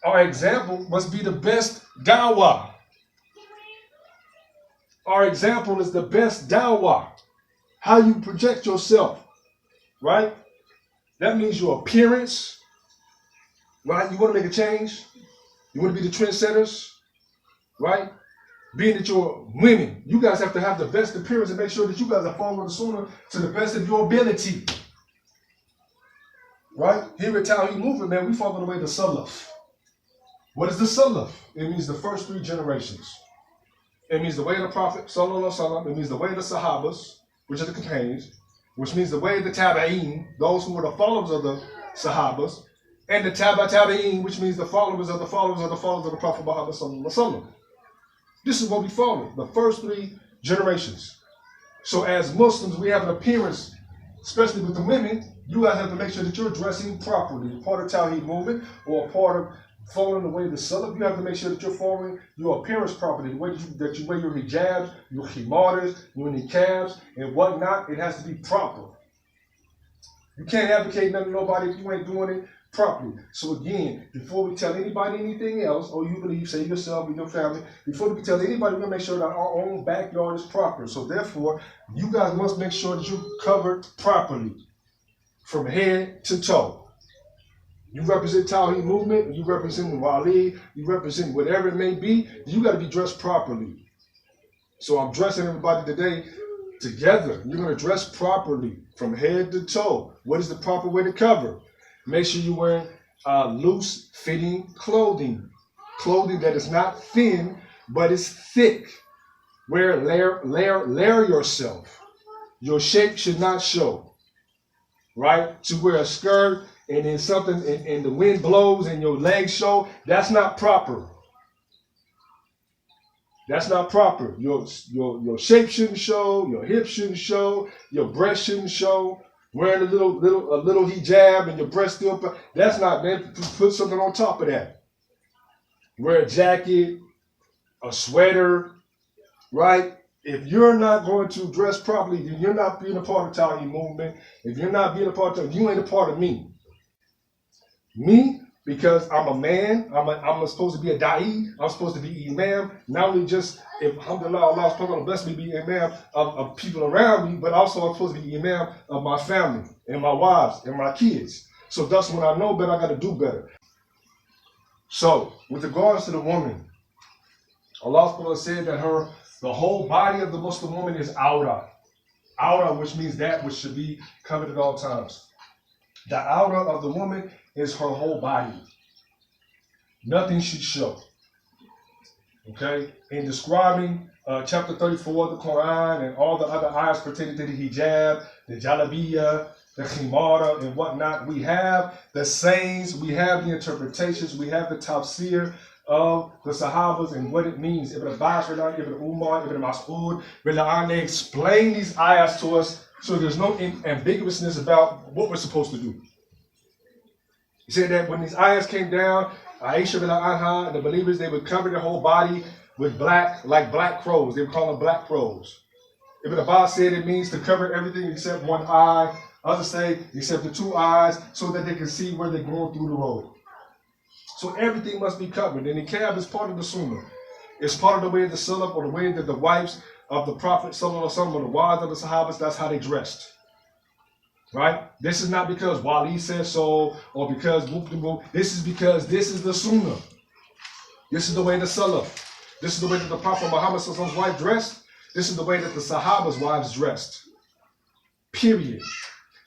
Our example must be the best dawah. Our example is the best dawah. How you project yourself, right? That means your appearance, right? You want to make a change. You want to be the trendsetters, right? Being that you're women, you guys have to have the best appearance and make sure that you guys are following the sunnah to the best of your ability. Right? Here at Tauheed Movement, man, we follow the way the Salaf. What is the Salaf? It means the first 3 generations. It means the way of the Prophet, Sallallahu Alaihi Wasallam. It means the way of the Sahabas, which are the companions, which means the way of the Tabi'een, those who were the followers of the Sahabas, and the Tabi'een, which means the followers of the followers of the followers of the Prophet Muhammad Sallallahu Alaihi Wasallam. This is what we follow, the first 3 generations. So as Muslims, we have an appearance, especially with the women, you guys have to make sure that you're dressing properly. You're part of Tauheed Movement or a part of following the way of the Salaf. You have to make sure that you're following your appearance properly. The way that you wear your hijabs, your khimaras, your niqabs, and whatnot, it has to be proper. You can't advocate nothing to nobody if you ain't doing it properly. So again, before we tell anybody anything else, or you believe, say yourself and your family, before we tell anybody, we're going to make sure that our own backyard is proper. So therefore, you guys must make sure that you're covered properly from head to toe. You represent Tauheed Movement, you represent Al-Walee, you represent whatever it may be, you got to be dressed properly. So I'm dressing everybody today together. You're going to dress properly from head to toe. What is the proper way to cover? Make sure you're wearing loose fitting clothing. Clothing that is not thin, but is thick. Layer yourself. Your shape should not show. Right? To wear a skirt and then something and the wind blows and your legs show, that's not proper. That's not proper. Your shape shouldn't show, your hips shouldn't show, your breast shouldn't show. Wearing a little hijab and your breast still, that's not, man. Put something on top of that. Wear a jacket, a sweater, right? If you're not going to dress properly, then you're not being a part of Tauheed Movement. If you're not being a part of, you ain't a part of me. Me, because I'm a man, I'm supposed to be a da'i, I'm supposed to be imam, not only just, if alhamdulillah, Allah is supposed to bless me be imam of people around me, but also I'm supposed to be imam of my family, and my wives, and my kids. So thus when I know better, I got to do better. So, with regards to the woman, Allah said that the whole body of the Muslim woman is awra. Awra, which means that which should be covered at all times. The awra of the woman is her whole body. Nothing should show. Okay? In describing chapter 34 of the Quran and all the other ayahs pertaining to the hijab, the jalabiyah, the khimara, and whatnot, we have the sayings, we have the interpretations, we have the tafsir of the Sahabas and what it means. Ibn Abbas, Ibn Umar, Ibn Mas'ud, they explain these ayahs to us so there's no ambiguousness about what we're supposed to do. He said that when these ayahs came down, Aisha bin Anha and the believers, they would cover their whole body with black, like black crows. They would call them black crows. Ibn Abbas said it means to cover everything except one eye. Others say except the 2 eyes so that they can see where they're going through the road. So everything must be covered. And the niqab is part of the sunnah. It's part of the way of the salaf, or the way that the wives of the Prophet Sallallahu Alaihi Wasallam, or the wives of the Sahabas, that's how they dressed. Right? This is not because Wali says so, or because this is because this is the sunnah. This is the way the salaf. This is the way that the Prophet Muhammad Sallallahu Alaihi Wasallam's wife dressed. This is the way that the Sahaba's wives dressed. Period.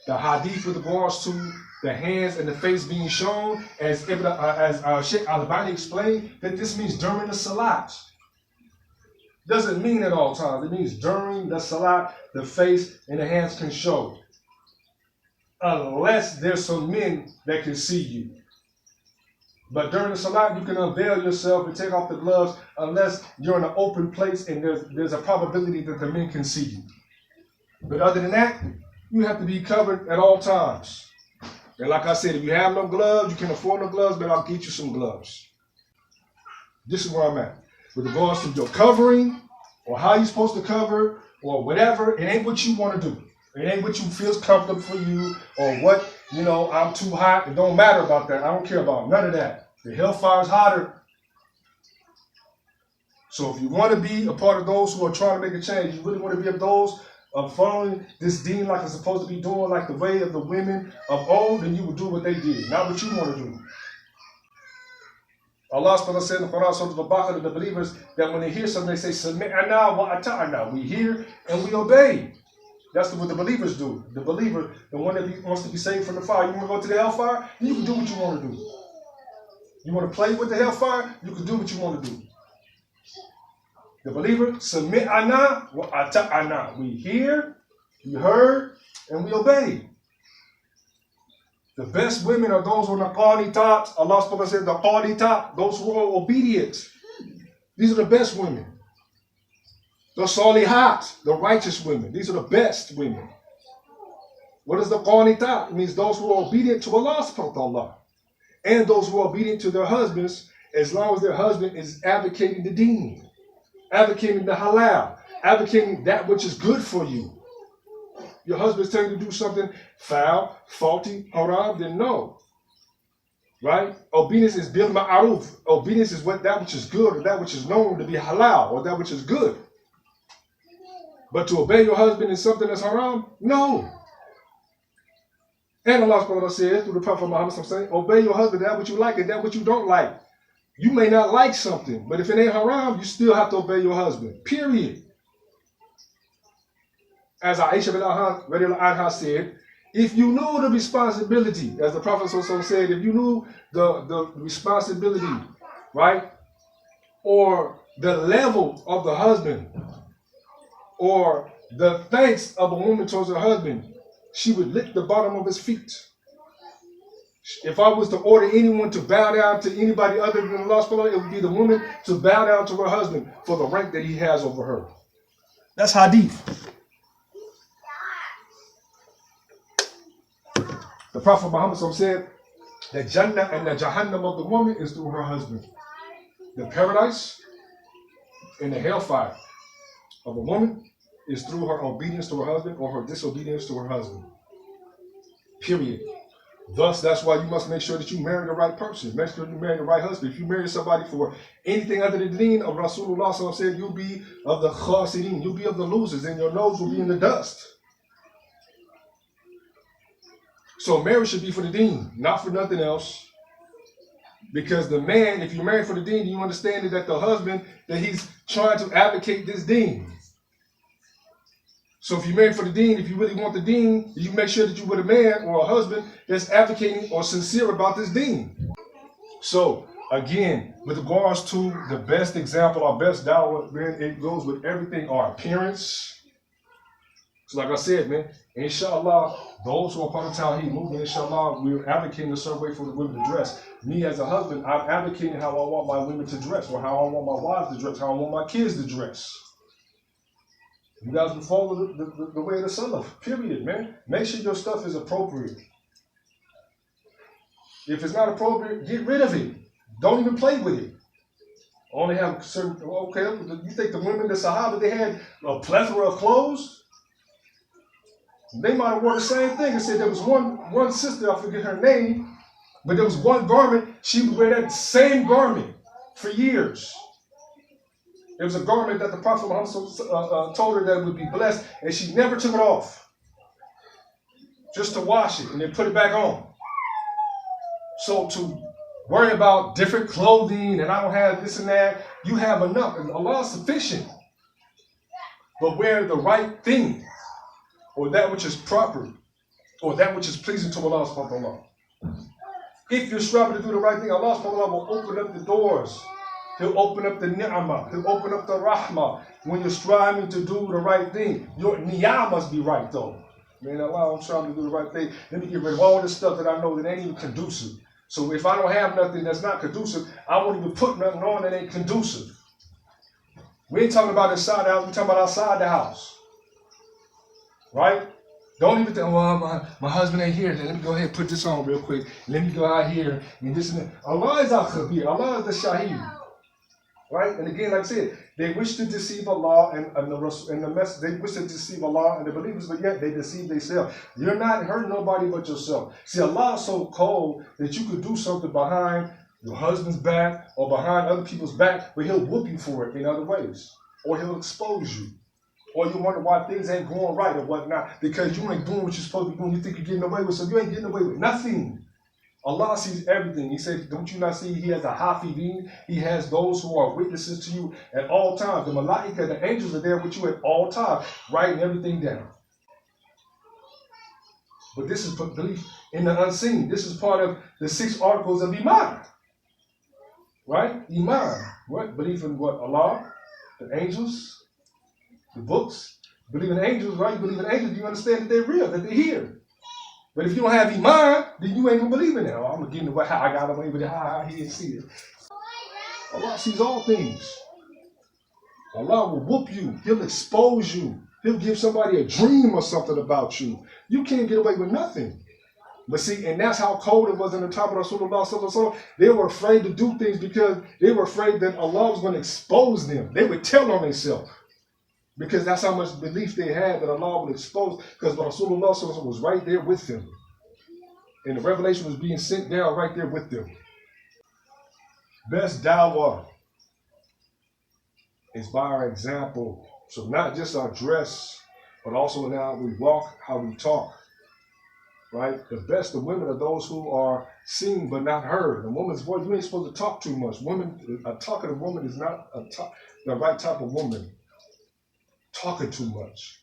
The hadith with regards to the hands and the face being shown, as Sheikh Al-Amaanee explained, that this means during the salat. Doesn't mean at all times. It means during the salat, the face and the hands can show. Unless there's some men that can see you. But during the salat, you can unveil yourself and take off the gloves unless you're in an open place and there's a probability that the men can see you. But other than that, you have to be covered at all times. And like I said, if you have no gloves, you can afford no gloves, but I'll get you some gloves. This is where I'm at. With regards to your covering, or how you're supposed to cover, or whatever, it ain't what you want to do. It ain't what you feels comfortable for you, or what, I'm too hot. It don't matter about that. I don't care about none of that. The hellfire is hotter. So if you want to be a part of those who are trying to make a change, you really want to be of those of following this deen like it's supposed to be doing, like the way of the women of old, then you will do what they did, not what you want to do. Allah subhanahu wa ta'ala said in the Quran, Surah Al-Baqarah, the believers, that when they hear something, they say, Sami'na wa ata'na. We hear and we obey. That's what the believers do. The believer, the one that wants to be saved from the fire. You want to go to the hellfire? You can do what you want to do. You want to play with the hellfire? You can do what you want to do. The believer, Sami'na wa ata'na. We hear, we heard, and we obey. The best women are those who are the qanitat. Allah subhanahu wa ta'ala said the qanitat, those who are obedient. These are the best women. The salihat, the righteous women. These are the best women. What is the qanitat? It means those who are obedient to Allah subhanahu wa ta'ala. And those who are obedient to their husbands, as long as their husband is advocating the deen, advocating the halal, advocating that which is good for you. Your husband's telling you to do something foul, faulty, haram, then no. Right? Obedience is bil ma'aruf. Obedience is that which is good, or that which is known to be halal, or that which is good. But to obey your husband in something that's haram, no. And Allah subhanahu wa ta'ala said through the Prophet Muhammad, obey your husband that which you like and that which you don't like. You may not like something, but if it ain't haram, you still have to obey your husband. Period. As Aisha anha said, if you knew the responsibility, as the Prophet said, if you knew the responsibility, right, or the level of the husband, or the thanks of a woman towards her husband, she would lick the bottom of his feet. If I was to order anyone to bow down to anybody other than Allah subhanahu wa ta'ala, it would be the woman to bow down to her husband for the rank that he has over her. That's hadith. The Prophet Muhammad said that Jannah and the Jahannam of the woman is through her husband. The paradise and the hellfire of a woman is through her obedience to her husband or her disobedience to her husband. Period. Thus, that's why you must make sure that you marry the right person. Make sure you marry the right husband. If you marry somebody for anything other than the deen of Rasulullah said, you'll be of the khasirin, you'll be of the losers, and your nose will be in the dust. So marriage should be for the deen, not for nothing else. Because the man, if you're married for the deen, you understand that the husband, that he's trying to advocate this deen. So if you're married for the deen, if you really want the deen, you make sure that you're with a man or a husband that's advocating or sincere about this deen. So again, with regards to the best example, our best dawah, man, it goes with everything, our appearance. So like I said, man, inshallah, those who are part of the Tauheed Movement, inshallah, we're advocating a certain way for the women to dress. Me as a husband, I'm advocating how I want my women to dress, or how I want my wives to dress, how I want my kids to dress. You guys will follow the way of the Salaf, period, man. Make sure your stuff is appropriate. If it's not appropriate, get rid of it. Don't even play with it. Only have certain, okay, you think the women, the Sahaba, they had a plethora of clothes? They might have worn the same thing and said there was one sister, I forget her name, but there was one garment, she would wear that same garment for years. It was a garment that the Prophet Muhammad told her that would be blessed, and she never took it off. Just to wash it and then put it back on. So to worry about different clothing and I don't have this and that, you have enough. And Allah is sufficient. But wear the right thing, or that which is proper, or that which is pleasing to Allah subhanahu wa ta'ala. If you're striving to do the right thing, Allah subhanahu wa ta'ala will open up the doors. He'll open up the ni'mah. He'll open up the rahmah when you're striving to do the right thing. Your niyah must be right, though. Man, Allah, I'm trying to do the right thing. Let me get rid of all this stuff that I know that ain't even conducive. So if I don't have nothing that's not conducive, I won't even put nothing on that ain't conducive. We ain't talking about inside the house. We're talking about outside the house. Right? Don't even think, well, my husband ain't here. Let me go ahead and put this on real quick. Let me go out here and this and that. Allah is al-Khabir. Allah is the Shaheed. Right? And again, like I said, they wish to deceive Allah and the message. They wish to deceive Allah and the believers, but yet they deceive themselves. You're not hurting nobody but yourself. See, Allah is so cold that you could do something behind your husband's back or behind other people's back, but he'll whoop you for it in other ways. Or he'll expose you. Or you wonder why things ain't going right or whatnot, because you ain't doing what you're supposed to be doing. You think you're getting away with, so you ain't getting away with nothing. Allah sees everything. He said, don't you not see he has a hafidin? He has those who are witnesses to you at all times. The malaika, the angels are there with you at all times, writing everything down. But this is belief in the unseen. This is part of the 6 articles of Iman. Right? Iman. What? Belief in what? Allah, the angels, the books. Believe in angels, right? You believe in angels, you understand that they're real, that they're here. But if you don't have Iman, then you ain't gonna believe in it. Oh, I'm gonna get in the way, how I got away with it, how he didn't see it. Allah sees all things. Allah will whoop you. He'll expose you. He'll give somebody a dream or something about you. You can't get away with nothing. But see, and that's how cold it was in the time of Rasulullah sallallahu alaihi wasallam. They were afraid to do things because they were afraid that Allah was going to expose them. They would tell on themselves. Because that's how much belief they had that Allah would expose. Because Rasulullah sallallahu alaihi wasallam was right there with them. And the revelation was being sent down right there with them. Best dawah is by our example. So not just our dress, but also in how we walk, how we talk. Right? The best of women are those who are seen but not heard. A woman's voice, you ain't supposed to talk too much. Women, a talkative woman is not the right type of woman. Talking too much.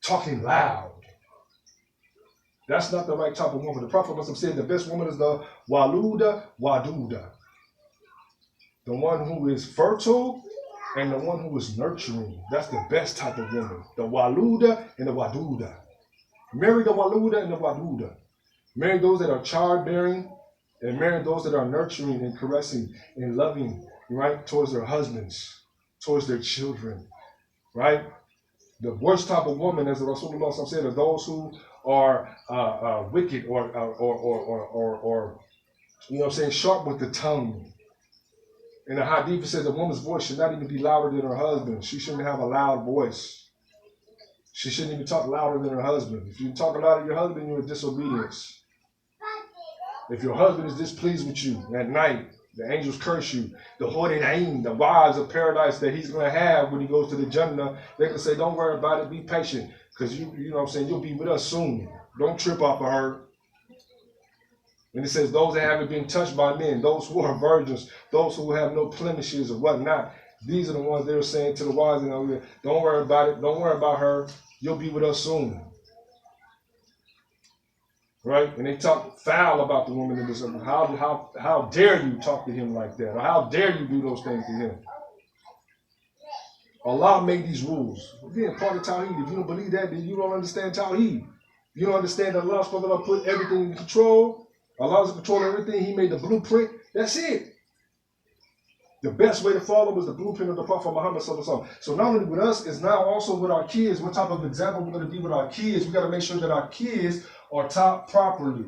Talking loud. That's not the right type of woman. The Prophet must have said the best woman is the waluda waduda. The one who is fertile and the one who is nurturing. That's the best type of woman. The waluda and the waduda. Marry the waluda and the waduda. Marry those that are childbearing and marry those that are nurturing and caressing and loving, right, towards their husbands, towards their children, right? The worst type of woman, as the Rasulullah said, are those who are wicked or you know what I'm saying, sharp with the tongue. In the hadith, it says a woman's voice should not even be louder than her husband. She shouldn't have a loud voice. She shouldn't even talk louder than her husband. If you talk louder than your husband, you're in disobedience. If your husband is displeased with you at night, the angels curse you. The Hurinain, the wives of paradise that he's going to have when he goes to the Jannah, they can say, don't worry about it, be patient. Because you know what I'm saying, you'll be with us soon. Don't trip off of her. And it says, those that haven't been touched by men, those who are virgins, those who have no blemishes or whatnot, these are the ones they're saying to the wise, don't worry about it, don't worry about her, you'll be with us soon. Right? And they talk foul about the woman in this. How dare you talk to him like that? Or how dare you do those things to him? Allah made these rules. Again, part of Tauheed. If you don't believe that, then you don't understand Tauheed. If you don't understand that Allah's supposed to put everything in control, Allah's in control of everything, he made the blueprint, that's it. The best way to follow was the blueprint of the Prophet Muhammad sallallahu alaihi wasallam. So not only with us, it's now also with our kids. What type of example we're going to be with our kids? We got to make sure that our kids are taught properly.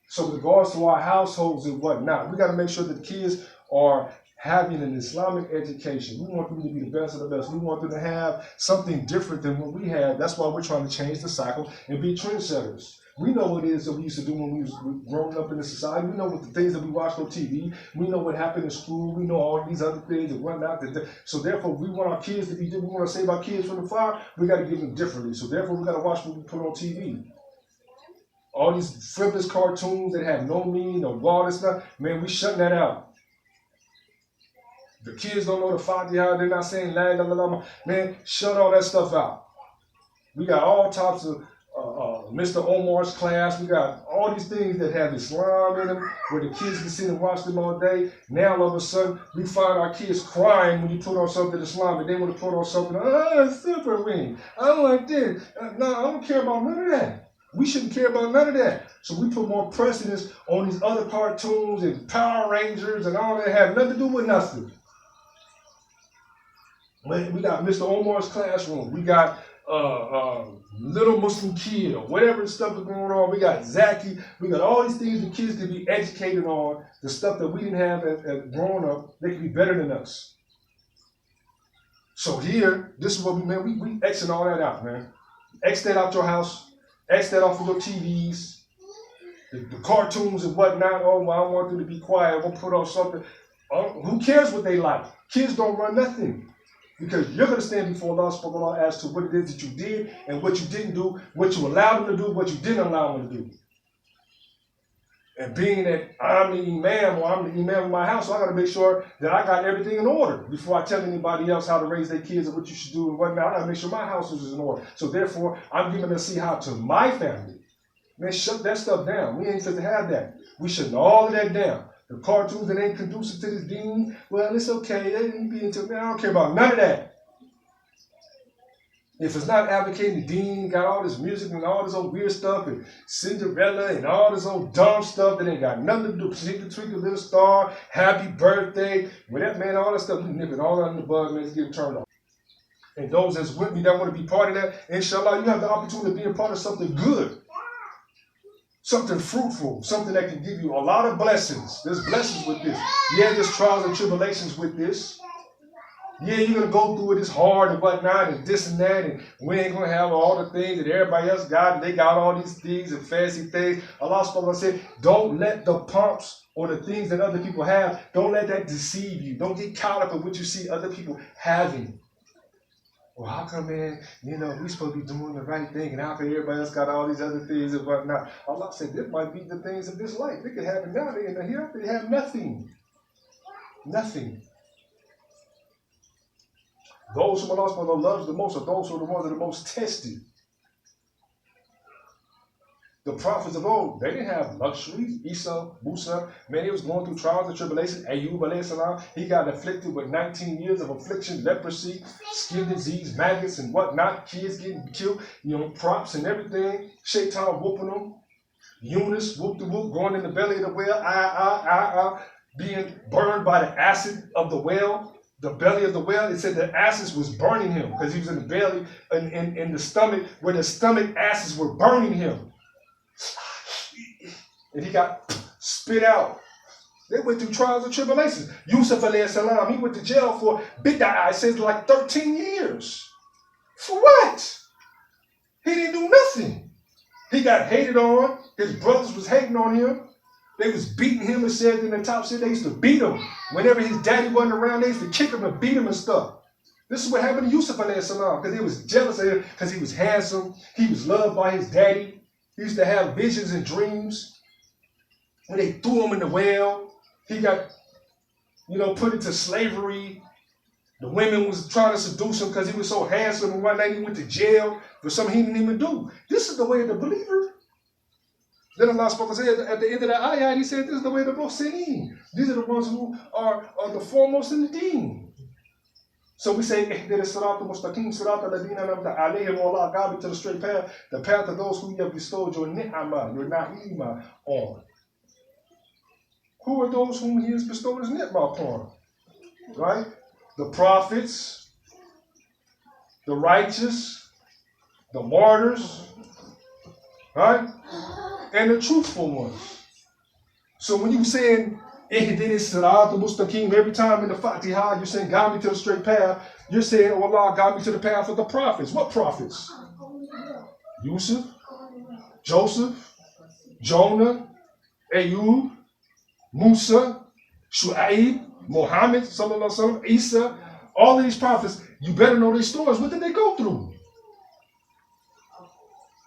So with regards to our households and whatnot, we got to make sure that the kids are having an Islamic education. We want them to be the best of the best. We want them to have something different than what we had. That's why we're trying to change the cycle and be trendsetters. We know what it is that we used to do when we was growing up in the society. We know what the things that we watched on TV. We know what happened in school. We know all these other things and whatnot. So therefore, we want our kids to be different. We want to save our kids from the fire. We got to give them differently. So therefore, we got to watch what we put on TV. All these frivolous cartoons that have no meaning, no God and stuff. Man, we shutting that out. The kids don't know the Fatiha. They're not saying la la la la. Man, shut all that stuff out. We got all types of Mr. Omar's class. We got all these things that have Islam in them, where the kids can sit and watch them all day. Now all of a sudden, we find our kids crying when you put on something Islamic. They want to put on something, super ring. I don't like this. No, I don't care about none of that. We shouldn't care about none of that. So we put more precedence on these other cartoons and Power Rangers and all that have nothing to do with nothing. We got Mr. Omar's classroom. We got Little Muslim Kid or whatever stuff is going on. We got Zaki. We got all these things the kids can be educated on. The stuff that we didn't have as growing up, they can be better than us. So here, this is what we Xing all that out, man. X that out your house. X that off of your TVs. The cartoons and whatnot. Oh, well, I want them to be quiet. I'm going to put on something. Who cares what they like? Kids don't run nothing. Because you're going to stand before Allah subhanahu wa ta'ala as to what it is that you did and what you didn't do, what you allowed them to do, what you didn't allow them to do. And being that I'm the imam or I'm the imam of my house, so I got to make sure that I got everything in order before I tell anybody else how to raise their kids and what you should do and whatnot. I got to make sure my house is in order. So therefore, I'm giving a nasiha to my family. Man, shut that stuff down. We ain't supposed to have that. We shut all of that down. The cartoons that ain't conducive to this deen, well, it's okay. They didn't be into, man, I don't care about none of that. If it's not advocating the deen, got all this music and all this old weird stuff and Cinderella and all this old dumb stuff that ain't got nothing to do. Twinkle, twinkle, little star, happy birthday. With that, man, all that stuff, we nip it all out in the bud, man, it's getting turned off. And those that's with me that want to be part of that, inshallah, you have the opportunity to be a part of something good. Something fruitful, something that can give you a lot of blessings. There's blessings with this. Yeah, there's trials and tribulations with this. Yeah, you're going to go through it. It's hard and whatnot and this and that. And we ain't going to have all the things that everybody else got. And they got all these things and fancy things. Allah subhanahu wa ta'ala said, don't let the pumps or the things that other people have, don't let that deceive you. Don't get caught up in what you see other people having. Well, how come, man, you know, we supposed to be doing the right thing and how come everybody else got all these other things and whatnot? Allah said, this might be the things of this life. They could have it now, in the hereafter, they have nothing. Nothing. Those whom Allah subhanahu wa ta'ala loves the most are those who are the ones that are the most tested. The prophets of old, they didn't have luxuries. Isa, Musa, man, he was going through trials and tribulations. Ayyub alayhi salam, he got afflicted with 19 years of affliction, leprosy, skin disease, maggots and whatnot, kids getting killed, you know, props and everything. Shaitan whooping them. Eunice, whoop the whoop, going in the belly of the whale, being burned by the acid of the whale. The belly of the whale, it said the acids was burning him because he was in the belly and in the stomach where the stomach acids were burning him. And he got spit out. They went through trials and tribulations. Yusuf alayhi salam, he went to jail for bid'ah, it says like 13 years. For what? He didn't do nothing. He got hated on. His brothers was hating on him. They was beating him, and said in the top shit, they used to beat him. Whenever his daddy wasn't around, they used to kick him and beat him and stuff. This is what happened to Yusuf alayhi salam, because he was jealous of him, because he was handsome, he was loved by his daddy. He used to have visions and dreams. When they threw him in the well, he got, you know, put into slavery. The women was trying to seduce him because he was so handsome, and one night he went to jail for something he didn't even do. This is the way of the believer. Then Allah subhanahu wa ta'ala said at the end of that ayah, he said, this is the way of the muhsinin. These are the ones who are the foremost in the deen. So we say, ihdina sirata mustaqim sirata ladina namta alayhim, O Allah, guide me to the straight path, the path of those who you have bestowed your ni'mah, your na'ima on. Who are those whom he has bestowed his ni'mah upon? Right? The prophets, the righteous, the martyrs, right? And the truthful ones. So when you saying ihdina sirata mustaqim every time in the Fatiha, you're saying guide me to the straight path, you're saying, oh Allah, guide me to the path of the prophets. What prophets? Yusuf, Joseph, Jonah, Ayub, Musa, Shu'aib, Muhammad, sallallahu alaihi wasallam, Isa, all of these prophets, you better know their stories. What did they go through?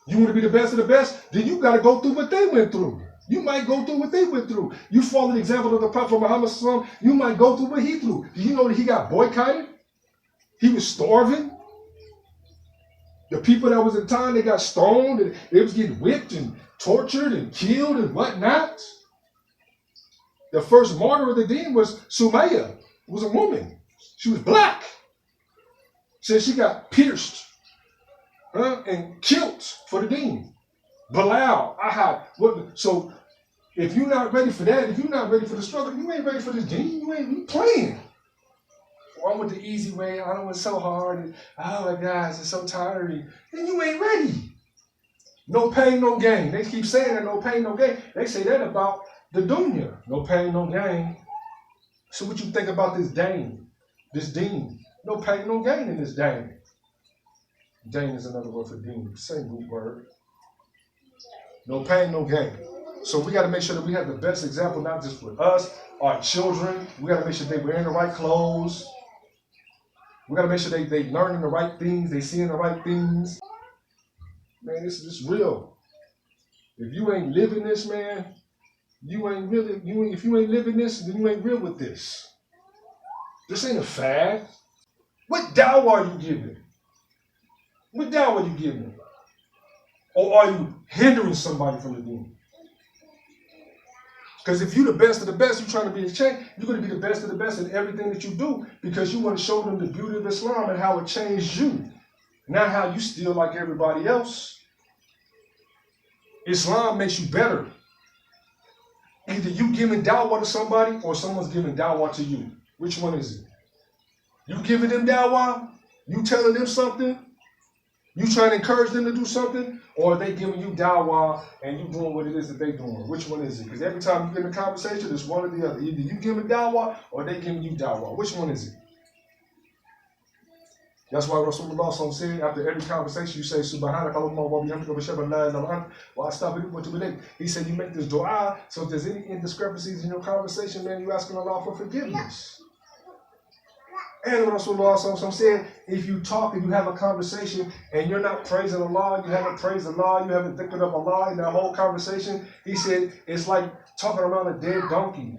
You want to be the best of the best? Then you got to go through what they went through. You might go through what they went through. You follow the example of the Prophet Muhammad sallallahu alaihi wasallam, you might go through what he threw. Do you know that he got boycotted? He was starving. The people that was in town, they got stoned and they was getting whipped and tortured and killed and whatnot. The first martyr of the deen was Sumayya. It was a woman. She was black. Said she got pierced and killed for the deen. Bilal, Ahad. So if you're not ready for that, if you're not ready for the struggle, you ain't ready for this deen. You ain't playing. Well, I went the easy way. I know it's so hard. And, oh my gosh, it's so tiring. Then you ain't ready. No pain, no gain. They keep saying that, no pain, no gain. They say that about the dunya. No pain, no gain. So what you think about this deen? This deen? No pain, no gain in this deen. Deen is another word for deen. Same root word. No pain, no gain. So we got to make sure that we have the best example, not just for us, our children. We got to make sure they wearing the right clothes. We got to make sure they learning the right things, they seeing the right things. Man, this is real. If you ain't living this, man, if you ain't living this, then you ain't real with this. This ain't a fad. What dawah are you giving? What dawah are you giving? Or are you hindering somebody from the deen? Because if you're the best of the best, you're trying to be a change, you're going to be the best of the best in everything that you do because you want to show them the beauty of Islam and how it changed you, not how you still like everybody else. Islam makes you better. Either you giving dawah to somebody or someone's giving dawah to you. Which one is it? You giving them dawah? You telling them something? You trying to encourage them to do something? Or are they giving you dawah and you doing what it is that they doing? Which one is it? Because every time you get in a conversation, it's one or the other. Either you giving dawah or they giving you dawah. Which one is it? That's why Rasulullah said after every conversation, you say, Subhanaka Allahumma wa bihamdika wa ashhadu an la ilaha illa anta wa astaghfiruka wa atubu ilayk. He said you make this dua, so if there's any indiscrepancies in your conversation, man, you're asking Allah for forgiveness. And Rasulullah said, if you talk and you have a conversation and you're not praising Allah, you haven't praised Allah, you haven't dhikr of Allah in that whole conversation, he said, it's like talking around a dead donkey.